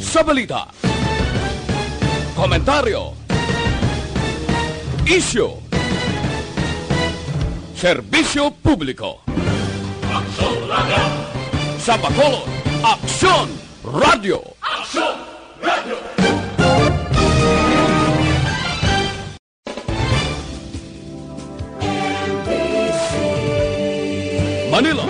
sa balita, komentaryo, isyu, serbisyo publiko. Aksyon Radio! Sa Bacolod, Aksyon Radio! Aksyon Radio! Manila!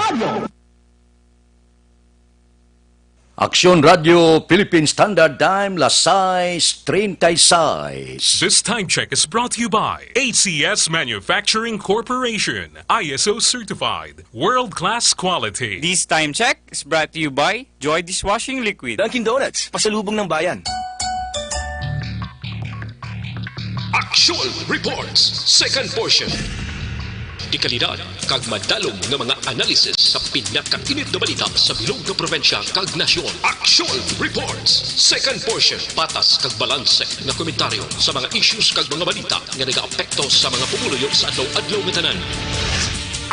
Aksyon Radio Philippine Standard Time, Lasai 36. This time check is brought to you by ACS Manufacturing Corporation, ISO certified, world-class quality. This time check is brought to you by Joy Dishwashing Liquid. Dunkin' Donuts, pasalubong ng bayan. Aksyon Reports, second portion. Di kalidad, kag madalom ng mga analisis sa pinakainit na balita sa bilog na probinsya kag nasyon. Aksyon Reports, second portion. Patas kag balanse na komentaryo sa mga issues kag mga balita nga nagaapekto sa mga pumuluyo sa adlaw-adlaw nga tanan.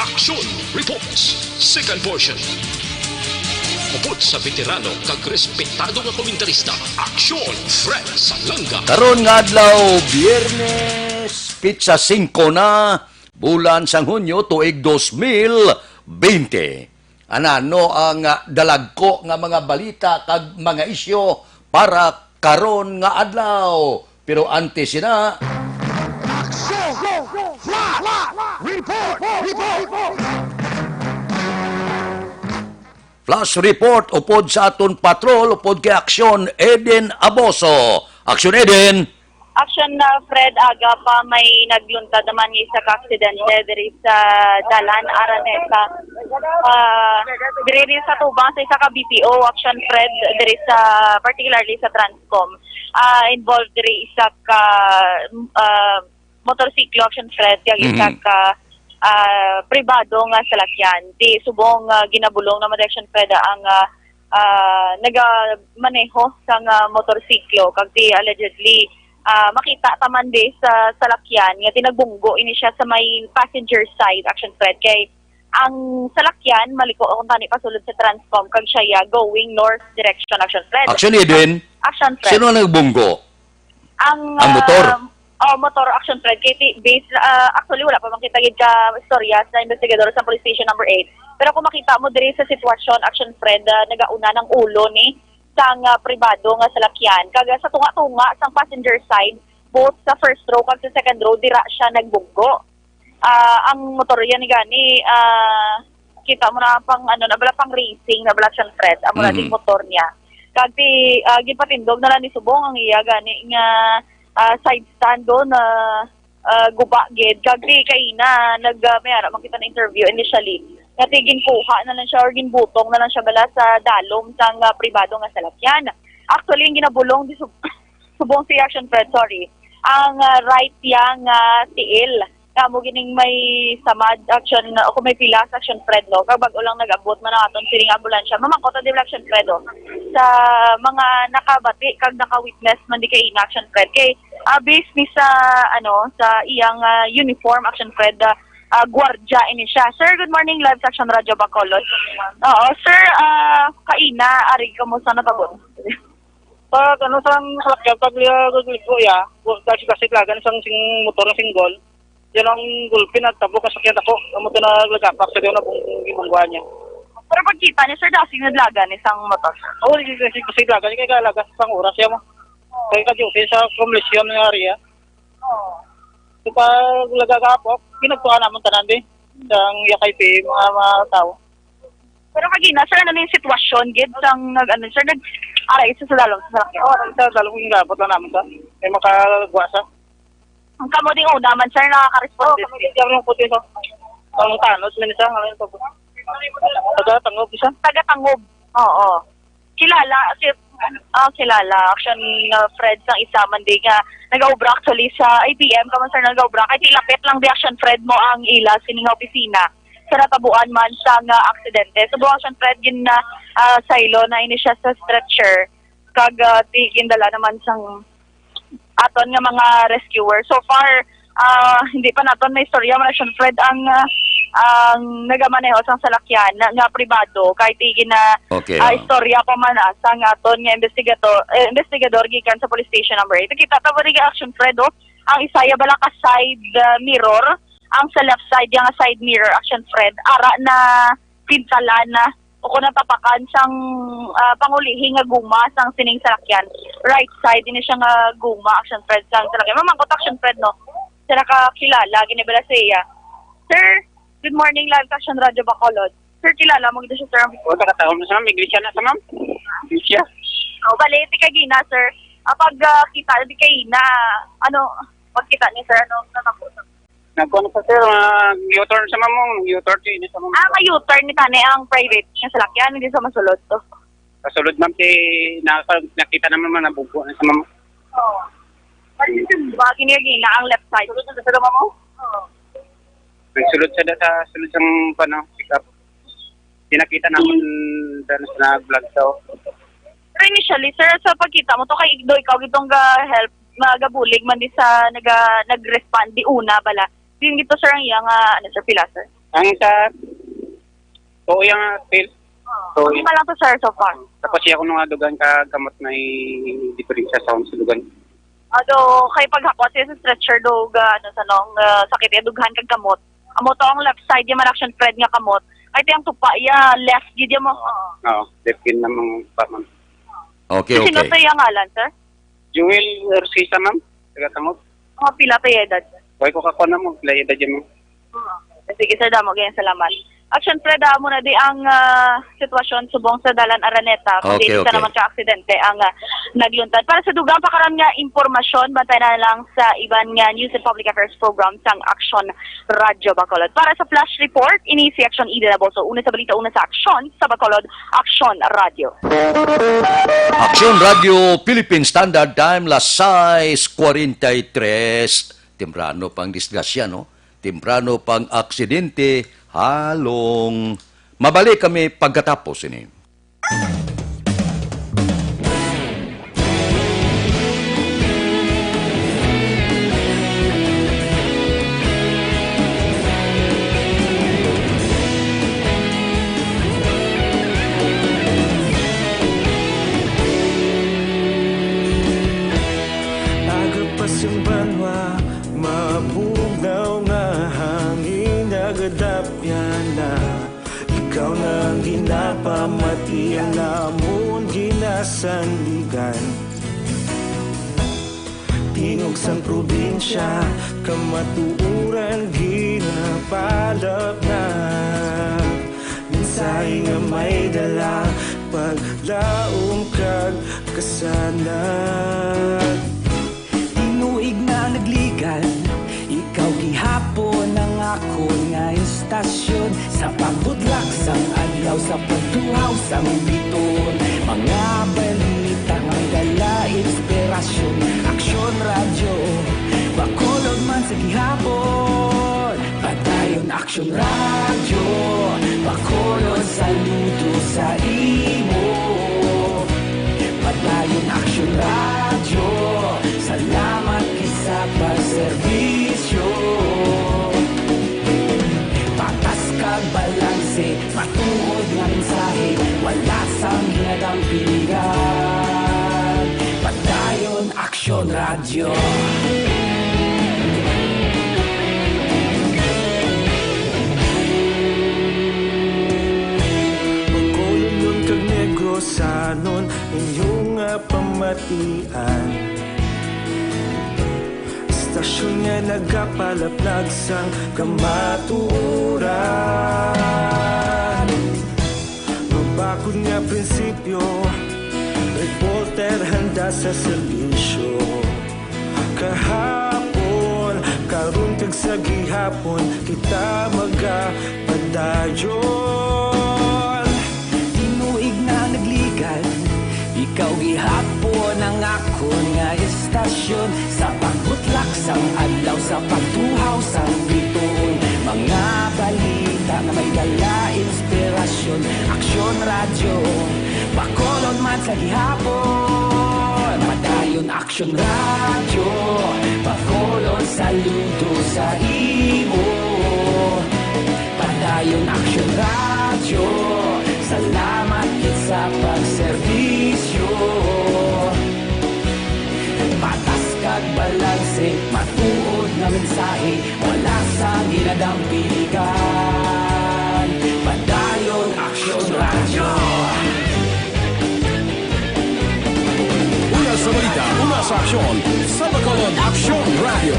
Aksyon Reports, second portion. Upod sa veterano kag respetado nga komentarista, Aksyon Fred Salanga. Karon nga adlaw, Biyernes, pizza 5 na, bulan sang Hunyo, tuig 2020. Anano ang dalagko nga mga balita kag mga isyo para karon nga adlaw. Pero antes sina... Flash report upod sa aton patrol upod kay Aksyon Eden Aboso. Aksyon Eden! Action na Fred, aga pa may nagluntad naman sa aksidente diri sa Dalan Araneta. Diri sa Tubang sa isa ka BPO action Fred diri sa particularly sa Transcom. Involved diri isa ka motorsiklo action Fred kag isa ka pribado nga salakyan. Di subong ginabulong na action Fred ang nagamaneho sa motorsiklo kag di allegedly makita taman di sa salakyan nga tinagbunggo ini siya sa may passenger side action Fred kay ang salakyan maliko kung tani pasulod sa Transcom kag siya going north direction action Fred. Action Eden. Action Fred. Sino nagbunggo? Ang motor. Motor action Fred kay base actually wala pa makita gid ka istorya sa investigador sa police station number 8. Pero kung makita mo diri sa sitwasyon action Fred nagauna ng ulo ni sang pribado nga salakyan kag sa tunga-tunga sang passenger side both sa first row kag sa second row dira siya nagbunggo. Ang motorya ni gani kita mo na pang nabala pang racing nabala siyang Fred amo na ding motor niya kag ti gipatindog na lang ni subong ang iya gani nga side stand do na guba gid kag ti kaina mayara makita na interview initially nga ginkuha na lang siya or ginbutong na lang siya bala sa dalom sang pribado nga salakyan. Actually, yung ginabulong di subong si action Fred, sorry. Ang right yang tiil. Kamo gining may samad action o kung may pilas action Fred no. Kag bag-o lang nag-abot man ang aton siring ambulansya. Mamangkota di action Fred no. Sa mga nakabati kag naka-witness man di kay action Fred kay based ni sa sa iyang uniform action Fred gwardya ini siya. Sir, good morning, live section Radyo Bacolod. Oo, sir, kaina, ari ka mo sana tabon. Pag sang salakyan, pag guliko ya, kasi lagan sang sing motor ng singgol, yan ang gulpin at tabo kasakyan ako, ito na lagapak sa na bungguan niya. Pero pagkita niya, sir, dasing naglagan isang motor. Oo, kasi lagan niya, kaya lagas sang oras siya mo. Kaya ka-duty sa komisyon ng area. Oo. Pag lagagapok, pinagtukan naman tanan din sang yakay mga tao. Pero kagina, sir, ano yung sitwasyon gid sang sir aray sa dalom sa salakyan. Sa dalom yung gapot lang naman sa may makagwasa. Ang kamo ding una man, sir, nakaka-respond. Kami yung puti sa ang tanod, minsan ang ito po. Taga-tangob isa? Taga-tangob, oo. Kilala. Actually, Fred, sang isa man di nga nag-aubra actually sa IPM, kaman sir nag-aubra. Kahit ilapit lang di action Fred mo ang ila sining opisina sa natabuan man sang aksidente. So, action Fred, gin na silo na ini siya sa stretcher. Kag gindala naman sang aton nga mga rescuer. So far, hindi pa naton may istorya man action Fred ang nagamaneho sang salakyan nga pribado kahit tigin na Okay, istorya pa man sa nga aton nga investigador gikan sa police station number 8. Kita ta bari action Fred ang isaya bala ka side mirror, ang sa left side yang side mirror action Fred ara na pinsalan na o kung natapakan sang pangulihi nga guma sang sining salakyan. Right side ini siya nga guma action Fred sang salakyan. Mamangkot action Fred no. Sila kakilala, ginibala siya. Sir, good morning, live action Radio Bacolod. Sir, kilala mo gito siya, sir? O, nakataon mo sa ma'am. Iglesia na sa ma'am. Iglesia. Bali, di kay Gina, sir. Pag kita, di kay na, pagkita ni sir, natapusan? Nagkuhan pa sir, U-turn sa ma'am. U-turn din sa ma'am. U-turn ni Tane ang private nga salakyan, hindi sa masulod to. Kasulod ma'am, nakita naman mga nabugo na sa ma'am. Oo. Bagay niya Gina, ang left side. Sulod na sa dama mo? Oo. Nagsulod sa sulod sa pick up. Pinakita naman sa vlog daw. Pero initially, sir, sa pagkita mo to kay Igdo, ikaw gitong help magabulig man di sa nag-respond di una bala. Din gito sir ang iyang sir pila sir. Ang sa yung pill. So, pa lang to sir so far. Tapos siya ko nung adugan ka gamot na dito rin sa sound sa dugan. Kay paghapon siya sa stretcher dog sakit ya dughan kag kamot. Amo to ang left side yung action Fred nga kamot. Ay tiyang tupa ya left gid mo. Oo, left kin namang pa ma'am. Okay. Sino sa iyang ngalan sir? Jewel Rosita ma'am. Taga Tangod. Pila pa edad. Why ko ka na mo, pila edad mo. Sige sir, damo ganyan salamat. Action Fred, mo na di ang sitwasyon subong sa Dalan Araneta kung di sa naman ka-aksidente ang nagluntad. Para sa dugang pakaram nga impormasyon, bantay na lang sa iban nga News and Public Affairs Program sang Action Radio Bacolod. Para sa flash report, ini si Action Ida na Boso. Una sa balita, una sa Action sa Bacolod, Action Radio. Action Radio Philippine Standard Time, las 6:43. Temprano pang disgrasya, no? Temprano pang aksidente, halong. Mabalik kami pagkatapos ini. Agapas yung banwa, mabugnaw nga hangin nagadapyan na. Ikaw na ang ginapamati ang namon ginasanligan. Tinog sang probinsya, kamatuuran ginapalap na. Minsay nga may dala, paglaom kag kasanag. Tinuig na nagligan, ikaw gihapon ang ako nga istasyon. Sa pagbudlak sang adlaw, sa pagtuhaw sang biton. Mga balita nga dala inspirasyon. Aksyon radyo, Bacolod man sa gihapon. Padayon Aksyon radyo, Bacolod saludo sa imo. Padayon Aksyon radyo, salamat kisa pagserbisyo. Patas kag balanse, matuod nga mensahe, wala sang ginadang piligan. Padayon Aksyon radyo. Bacolod kag Negrosanon, inyong pamatian. Istasyon nga nagapalaplag sang kamatuuran. Mabakod nga prinsipyo, reporter handa sa serbisyo. Kahapon, karon kag sa gihapon, kita magapadayon. Tinuig na nagligan, ikaw gihapon ang ako nga istasyon. Sa pagbutlak sang adlaw, sa pagtuhaw sang biton. Mga balita na may dala inspirasyon. Aksyon radyo, Bacolod man sa gihapon. Padayon Aksyon radyo, Bacolod sa saludo sa imo. Padayon Action Radio, salamat gid sa pagserbisyo. Patas kag balanse, matuod nga mensahe, wala sa ginadampigan. Padayon Action Radio. Una sa balita, una sa aksyon. Sa Bacolod Action Radio.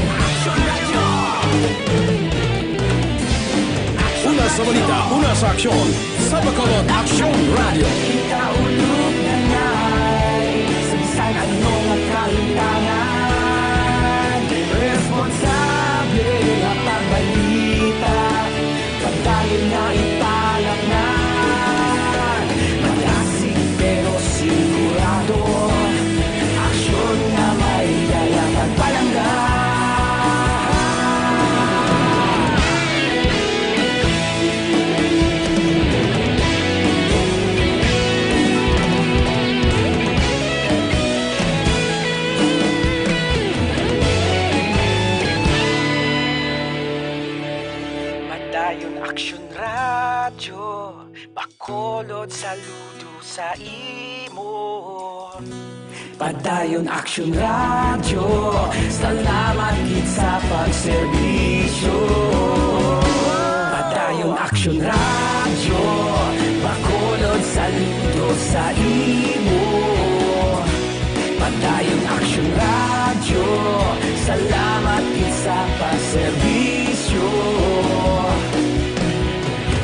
Una sa balita, una sa aksyon. Sa Bacolod Action Radio. Kaulog na ngay, sabisan ano nga kahintangan. Responsable nga pagbalita, pagdayon nga italak na. Malasig pero sigurado, aksyon nga may dala pagpalanggan. Padayon Action Radio, Bacolod saludo sa imo. Padayon Action Radio, salamat gid sa pagserbisyo. Padayon Action Radio, Bacolod saludo sa imo. Padayon Action Radio, salamat gid sa pagserbisyo.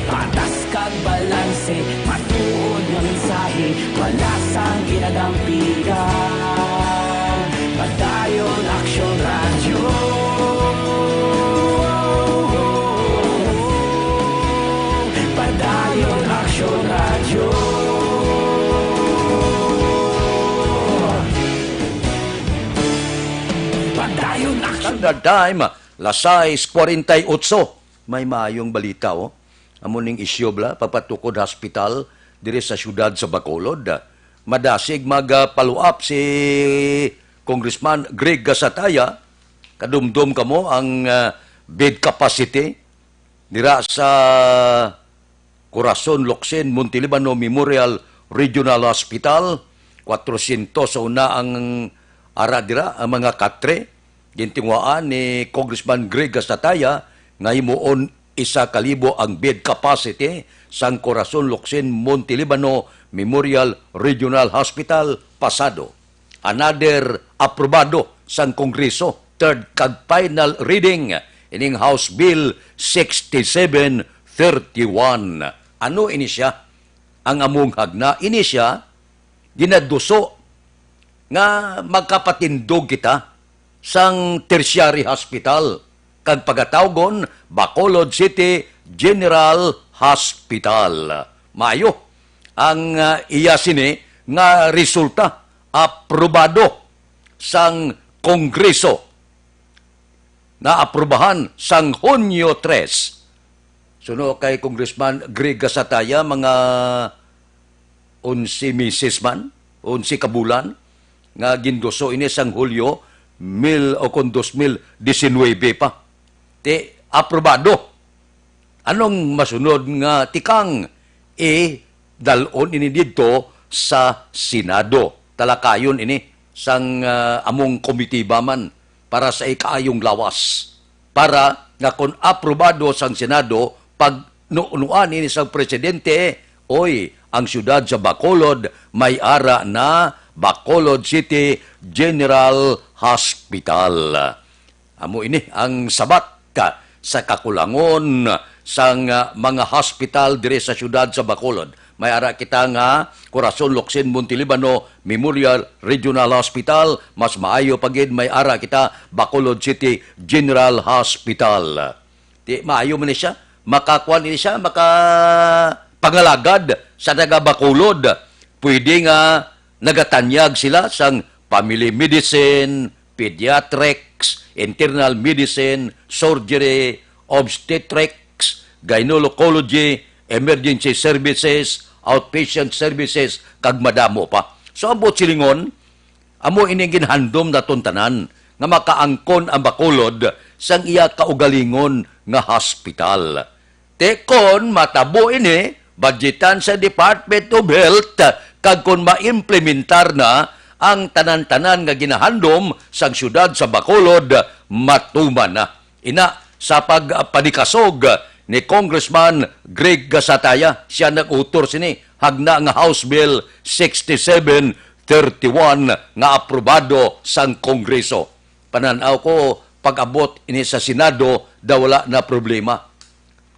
Patas kag balanse, matuod nga mensahe, wala sang ginadampigan. Padayon Action Radio. Padayon Action Radio. Padayon Action. Standard Time, lasais 48. May maayong balita, oh. Amuning isyobla, papatukod hospital, dire sa syudad sa Bacolod. Madasig mag-follow-up si Congressman Greg Gasataya. Kadumdum kamo ang bed capacity dira sa Corazon Locsin Montelibano Memorial Regional Hospital. 400 sa una ang ara dira, ang mga katre. Gintingwaan ni Congressman Greg Gasataya nga himuon 1,000 ang bed capacity sang Corazon Locsin Montelibano Memorial Regional Hospital pasado. Another aprobado sang Kongreso, third kag final reading ining House Bill 6731. Ano ini siya? Ang among hagna ini siya ginaduso nga magkapatindog kita sang tertiary hospital kag pagatawgon Bacolod City General Hospital. Mayo ang iya sini nga resulta aprobado sang Kongreso na aprobahan sang Hunyo 3. Suno kay Congressman Greg Gasataya mga 11 misis man, 11 kabulan nga gindoso ini sang Hulyo 2019 pa. Aprobado. Anong masunod nga tikang dalon ini dito sa Senado. Talakayon ini sang among komitiba man para sa ikaayong lawas. Para nga kung aprobado sang Senado, pag nuunuan ini sang presidente, oy, ang syudad sa Bacolod may ara na Bacolod City General Hospital. Amo ini ang sabat sa kakulangon sang mga hospital dire sa syudad sa Bacolod. May ara kita nga Corazon Locsin Montelibano Memorial Regional Hospital, mas maayo pagid may ara kita Bacolod City General Hospital. Di maayo man ni siya, makakuan ni siya, makapangalagad sa taga Bacolod. Pwede nga nagatanyag sila sang family medicine, pediatrics, internal medicine, surgery, obstetrics, gynecology, emergency services, outpatient services, kag madamo pa. So, ambot silingon, amo ining ginhandom na tuntanan nga makaangkon ang Bacolod sang iya kaugalingon nga hospital. Tekon matabo ini budgetan sa Department of Health kag kon maimplementar na ang tanan-tanan nga ginahandom sang syudad sa Bacolod matuman na. Ina sa pagpadikasog ni Congressman Greg Gasataya, siya nag-utor sini hagna nga House Bill 6731 nga aprobado sang Kongreso. Pananaw ko pag-abot ini sa Senado daw wala na problema.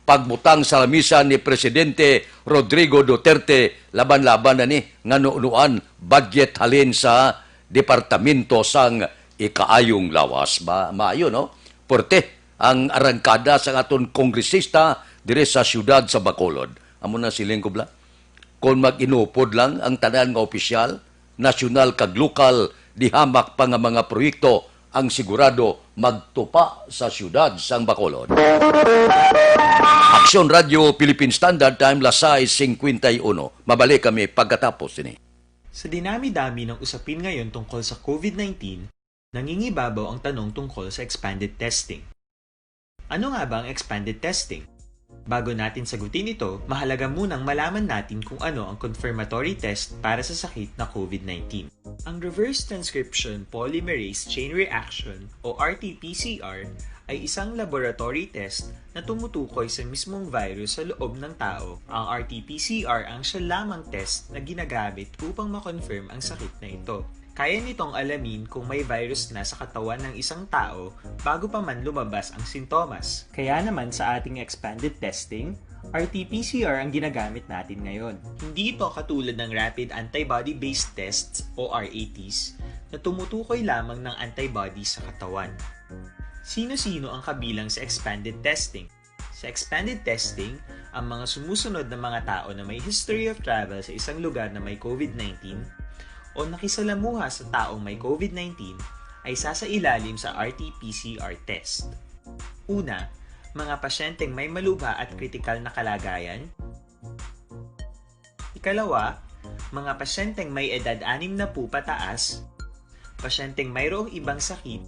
Pagbutang sa lamisa ni Presidente Rodrigo Duterte, laban-laban na ni nga nuunuan budget halin sa Departamento sang Ikaayong Lawas. Maayo, no? Porte ang arangkada sa aton kongresista dire sa siyudad sa Bacolod. Amo na siling kubla. Kung mag-inupod lang ang tanan nga opisyal, nasyonal kag lokal, dihamak pa nga mga proyekto ang sigurado magtupa sa siyudad sang Bacolod. Aksyon Radio Philippine Standard Time, Lasay 51. Mabalik kami pagkatapos ini. Sa dinami-dami ng usapin ngayon tungkol sa COVID-19, nangingibabaw ang tanong tungkol sa expanded testing. Ano nga ba ang expanded testing? Bago natin sagutin ito, mahalaga munang malaman natin kung ano ang confirmatory test para sa sakit na COVID-19. Ang reverse transcription polymerase chain reaction o RT-PCR ay isang laboratory test na tumutukoy sa mismong virus sa loob ng tao. Ang RT-PCR ang siya lamang test na ginagamit upang makonfirm ang sakit na ito. Kaya nitong alamin kung may virus na sa katawan ng isang tao bago pa man lumabas ang sintomas. Kaya naman sa ating expanded testing, RT-PCR ang ginagamit natin ngayon. Hindi ito katulad ng Rapid Antibody-Based Tests o RATs na tumutukoy lamang ng antibodies sa katawan. Sino-sino ang kabilang sa expanded testing? Sa expanded testing, ang mga sumusunod na mga tao na may history of travel sa isang lugar na may COVID-19 o nakisalamuha sa taong may COVID-19 ay sasailalim sa RT-PCR test. Una, mga pasyenteng may malubha at kritikal na kalagayan. Ikalawa, mga pasyenteng may edad 60 pataas, pasyenteng mayroong ibang sakit,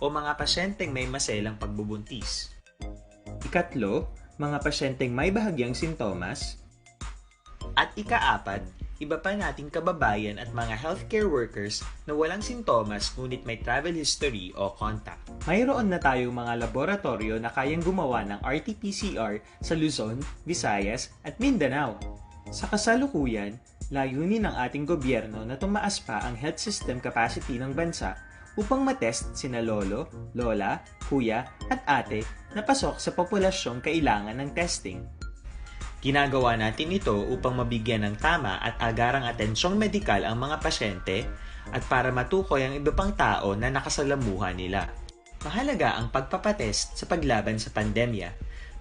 o mga pasyenteng may maselang pagbubuntis. Ikatlo, mga pasyenteng may bahagyang sintomas. At ikaapat, iba pa nating kababayan at mga healthcare workers na walang sintomas ngunit may travel history o contact. Mayroon na tayong mga laboratorio na kayang gumawa ng RT-PCR sa Luzon, Visayas at Mindanao. Sa kasalukuyan, layunin ng ating gobyerno na tumaas pa ang health system capacity ng bansa upang matest sina lolo, lola, kuya at ate na pasok sa populasyong kailangan ng testing. Ginagawa natin ito upang mabigyan ng tama at agarang atensyong medikal ang mga pasyente at para matukoy ang iba pang tao na nakasalamuha nila. Mahalaga ang pagpapatest sa paglaban sa pandemya,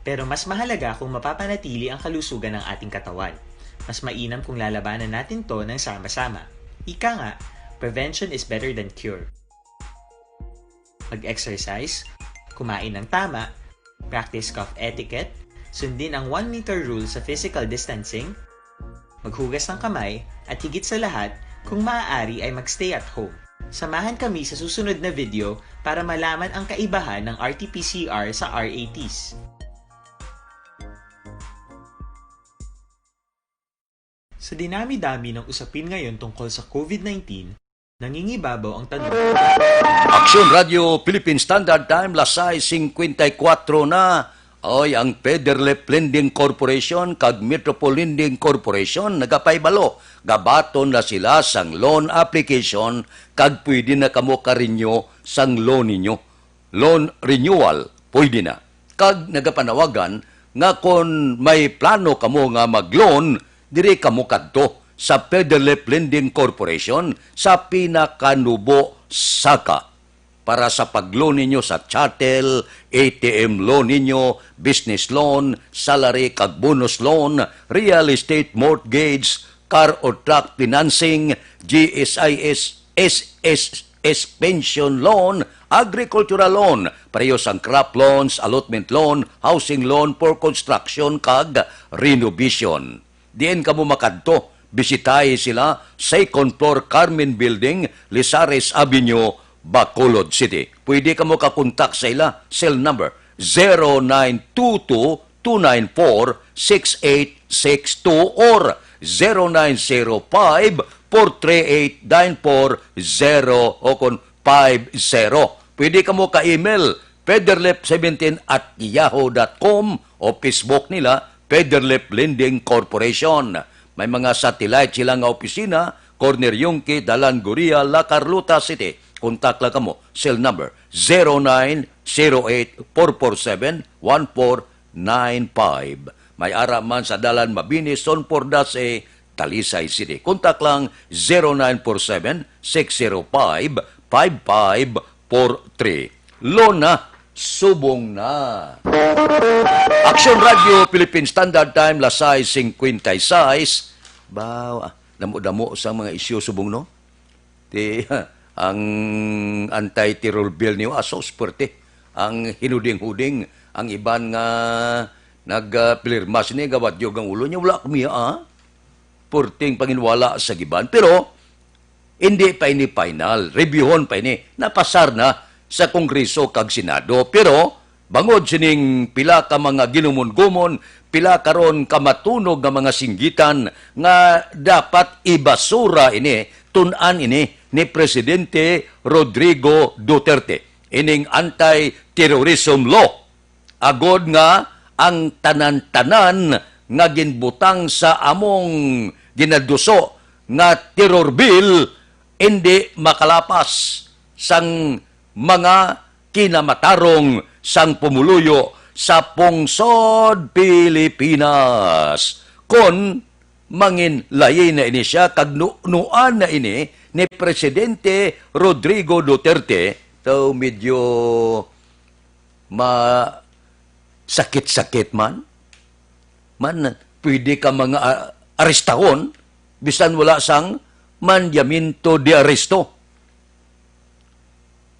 pero mas mahalaga kung mapapanatili ang kalusugan ng ating katawan. Mas mainam kung lalabanan natin to ng sama-sama. Ika nga, prevention is better than cure. Mag-exercise, kumain ng tama, practice cough etiquette, sundin ang 1 meter rule sa physical distancing, maghugas ng kamay, at higit sa lahat, kung maaari ay magstay at home. Samahan kami sa susunod na video para malaman ang kaibahan ng RT-PCR sa RATs. Sa dinami-dami ng usapin ngayon tungkol sa COVID-19, nangingibabaw ang tanong. Aksyon Radio Philippine Standard Time, Lasay 54 na. Oy, ang Federal Lending Corporation kag Metropole Lending Corporation nagapaybalo. Gabaton na sila sang loan application kag pwede na kamo ka-renew sang loan ninyo. Loan renewal, pwede na. Kag nagapanawagan nga kung may plano kamo nga mag-loan, dire kamo kadto sa Federal Lending Corporation sa pinakanubo Saka. Para sa pag-loan ninyo sa chattel, ATM loan ninyo, business loan, salary kag bonus loan, real estate mortgage, car or truck financing, GSIS, SSS pension loan, agricultural loan, parehas ang crop loans, allotment loan, housing loan for construction kag renovation. Diin kamo makadto, bisitahin sila, 2nd floor Carmen Building, Lizares Avenue, Bacolod City. Pwede ka mo kakontak sa ila, cell number 0922-294-6862 or 0905-438-9450 o kung 50. Pwede ka mo ka-email pederlep17@yahoo.com o Facebook nila Pederlep Lending Corporation. May mga satellite sila nga opisina, Corner Yungki, Dalan Guria, La Carlota City. Kontak lang kamo, cell number 0908-447-1495. May ara man sa Dalan Mabini, Sonpordas, Talisay City. Kontak lang 0947-605-5543. Lona, subong na. Action Radio, Philippine Standard Time, Lasay 56. Damo-damo sa mga isyu subong no? Ang anti-terror bill niyo, aso sperte. Ang hinuding-huding, ang iban nga nagpilirmas ni gawat yung ang ulo niya, wala kumiya, Purting panginwala sa giban. Pero, hindi pa ini final. Reviewon pa ini. Napasar na sa Kongreso kag Senado. Pero, bangod sining pila ka mga ginumon-gumon, pila karon kamatunog nga mga singgitan nga dapat ibasura ini, tunan ini ni Presidente Rodrigo Duterte. Ining anti-terrorism law. Agod nga ang tanan-tanan nga ginbutang sa among ginaduso nga terror bill hindi makalapas sang mga kinamatarong sang pumuluyo sa pungsod Pilipinas. Kon mangin layin na ini siya, kag nuan na ini ni Presidente Rodrigo Duterte, so medyo sakit-sakit man, pwede ka mga arestahon, bisan wala sang mandamiento de aresto.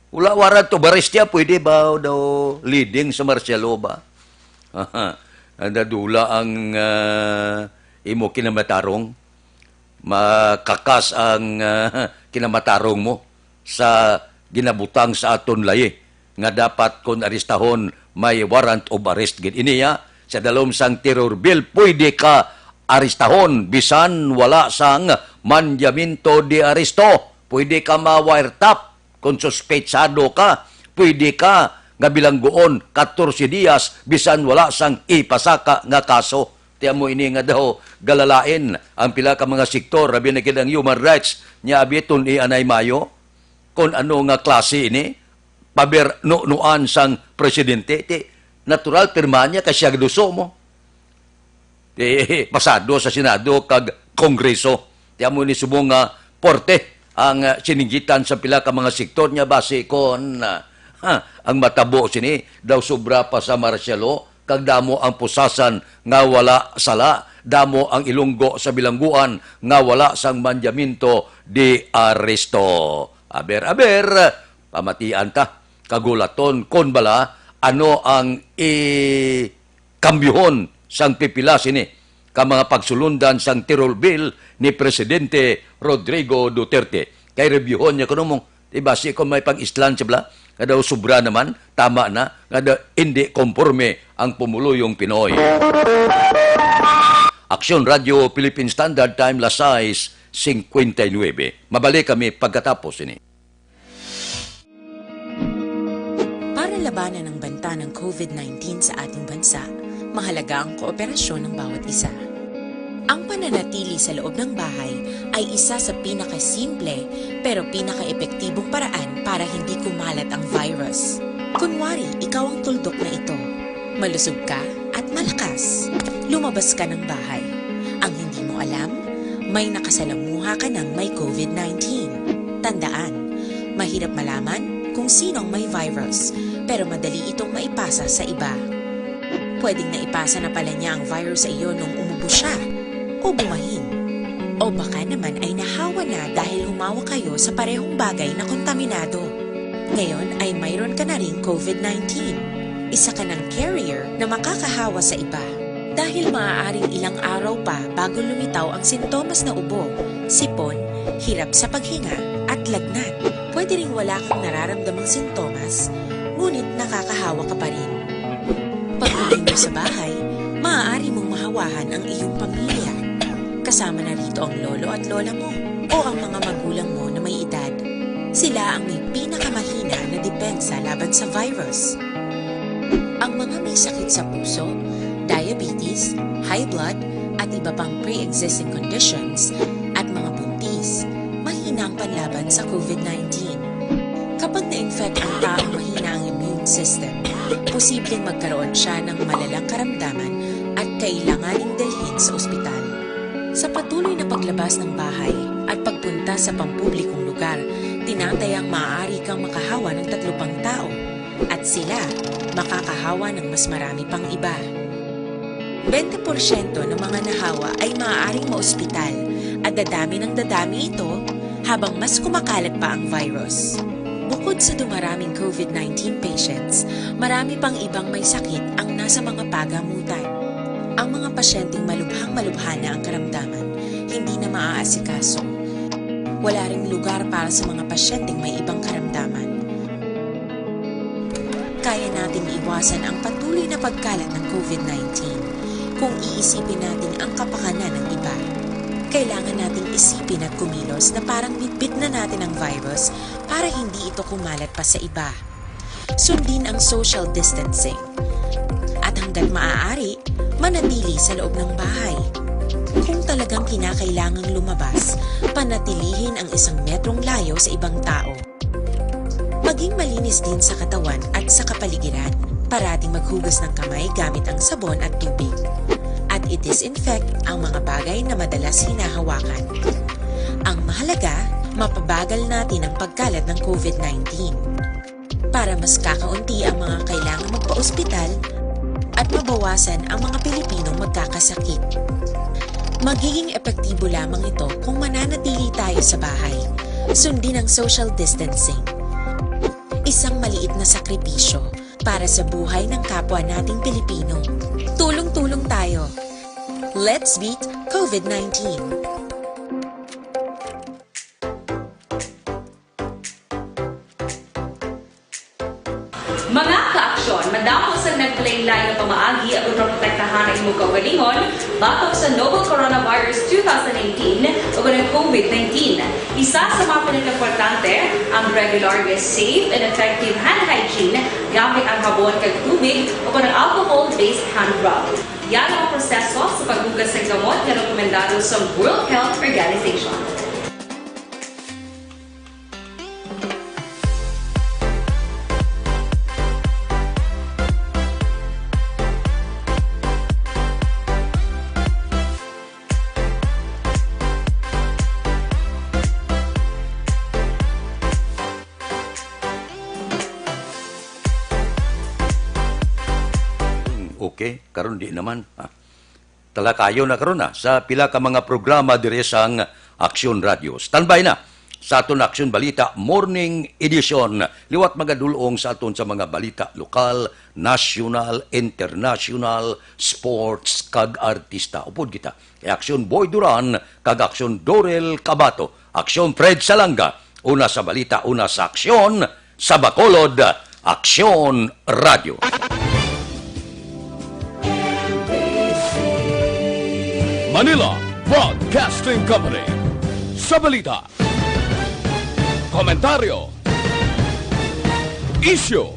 Wala warrant to barestya, pwede ba daw leading sa martial law ba? Nadula ang imo kinamatarong, makakas ang kinamatarong mo sa ginabutang sa aton layi nga dapat kung arestahon may warrant of arrest gid iniya sa dalom sang terror bill pwede ka arestahon bisan wala sang mandamiento de aresto, pwede ka ma-wiretap kung suspetsado ka, pwede ka nga bilangguon 14 dias bisan wala sang ipasaka nga kaso. Tiyan mo ini nga daw galalain ang pila ka mga sektor rabi na kidang human rights nya abiton anay mayo kung ano nga klase ini paber nuan sang presidente ti natural pirma niya kasi agduso mo pasado sa Senado kag Kongreso. Tiyan mo ni subong nga porte ang sininggitan sa pila ka mga sektor niya base kon ang matabo sini daw sobra pa sa martial law kag damo ang pusasan nga wala sala, damo ang ilunggo sa bilangguan nga wala sang mandamiento de aresto. Aber, pamatian ta, kagulaton kon bala, ano ang kambyuhon sang pipila sini ka mga pagsulundan sang terror bill ni Presidente Rodrigo Duterte. Kay reviewon niya kuno mong, base kung may pag-islan siya bala, nga daw sobra naman, tama na, nga daw hindi konforme ang pumuluyong Pinoy. Action Radio, Philippine Standard Time, Lasay 59. Mabalik kami pagkatapos ini. Para labanan ang banta ng COVID-19 sa ating bansa, mahalaga ang kooperasyon ng bawat isa. Ang pananatili sa loob ng bahay ay isa sa pinakasimple pero pinaka-epektibong paraan para hindi kumalat ang virus. Kunwari, ikaw ang tuldok na ito. Malusog ka at malakas. Lumabas ka ng bahay. Ang hindi mo alam, may nakasalamuha ka ng may COVID-19. Tandaan, mahirap malaman kung sinong may virus, pero madali itong maipasa sa iba. Pwedeng naipasa na pala niya ang virus sa iyo nung umubo siya o bumahin. O baka naman ay nahawa na dahil humawa kayo sa parehong bagay na kontaminado. Ngayon ay mayroon ka na ring COVID-19. Isa ka ng carrier na makakahawa sa iba. Dahil maaaring ilang araw pa bago lumitaw ang sintomas na ubo, sipon, hirap sa paghinga at lagnat. Pwede Pwede ring wala kang nararamdamang sintomas, ngunit nakakahawa ka pa rin. Pag-uwi mo sa bahay, maaari mong mahawahan ang iyong pamilya. Kasama na rito ang lolo at lola mo o ang mga magulang mo na may edad. Sila ang may pinakamahina na depensa laban sa virus. Ang mga may sakit sa puso, diabetes, high blood, at iba pang pre-existing conditions at mga buntis, mahina ang panlaban sa COVID-19. Kapag na-infect ang taong mahina ang immune system, posibleng magkaroon siya ng malalang karamdaman at kailanganing dalhin sa ospital. Sa patuloy na paglabas ng bahay at pagpunta sa pampublikong lugar, tinatayang maaari kang makahawa ng 3 pang tao at sila makakahawa ng mas marami pang iba. 20% ng mga nahawa ay maaaring maospital at dadami ng dadami ito habang mas kumakalat pa ang virus. Bukod sa dumaraming COVID-19 patients, marami pang ibang may sakit ang nasa mga pagamutan. Ang mga pasyenteng malubhang-malubha na ang karamdaman, hindi na maaasikaso. Wala ring lugar para sa mga pasyenteng may ibang karamdaman. Kaya nating iwasan ang patuloy na pagkalat ng COVID-19 kung iisipin natin ang kapakanan ng iba. Kailangan nating isipin at kumilos na parang bitbit na natin ang virus para hindi ito kumalat pa sa iba. Sundin ang social distancing. At hanggat maaari, manatili sa loob ng bahay. Kung talagang kinakailangang lumabas, panatilihin ang 1 metrong layo sa ibang tao. Maging malinis din sa katawan at sa kapaligiran. Parating maghugas ng kamay gamit ang sabon at tubig. At i-disinfect ang mga bagay na madalas hinahawakan. Ang mahalaga, mapabagal natin ang pagkalat ng COVID-19 para mas kakaunti ang mga kailangang magpa-ospital at mabawasan ang mga Pilipinong magkakasakit. Magiging epektibo lamang ito kung mananatili tayo sa bahay. Sundin ang social distancing. Isang maliit na sakripisyo para sa buhay ng kapwa nating Pilipino. Tulong-tulong tayo. Let's beat COVID-19. Mga kaaksyon, madamo sa nagpalaylay na pamaagi at protektahan ang imong kaugalingon batok sa novel coronavirus 2018 o ng COVID-19. Isa sa mga pinaka-importante ang regular, safe, and effective hand hygiene gamit ang habon kag tubig o ng alcohol-based hand rub. Yan ang proseso sa paghugas ng gamot na rekomendado sa World Health Organization. Okay, karon di naman. Talakayo na karon sa pila ka mga programa dire sang Aksyon Radio. Standby na sa aton Aksyon Balita Morning Edition. Liwat magadulong sa aton sa mga balita lokal, national, international, sports, kag artista. Upod kita. Aksyon Boy Duran, kag Aksyon Dorel Cabato. Aksyon Fred Salanga. Una sa balita, una sa aksyon. Sa Bacolod, Aksyon Radio. Manila Broadcasting Company. Sa balita, komentaryo, issue,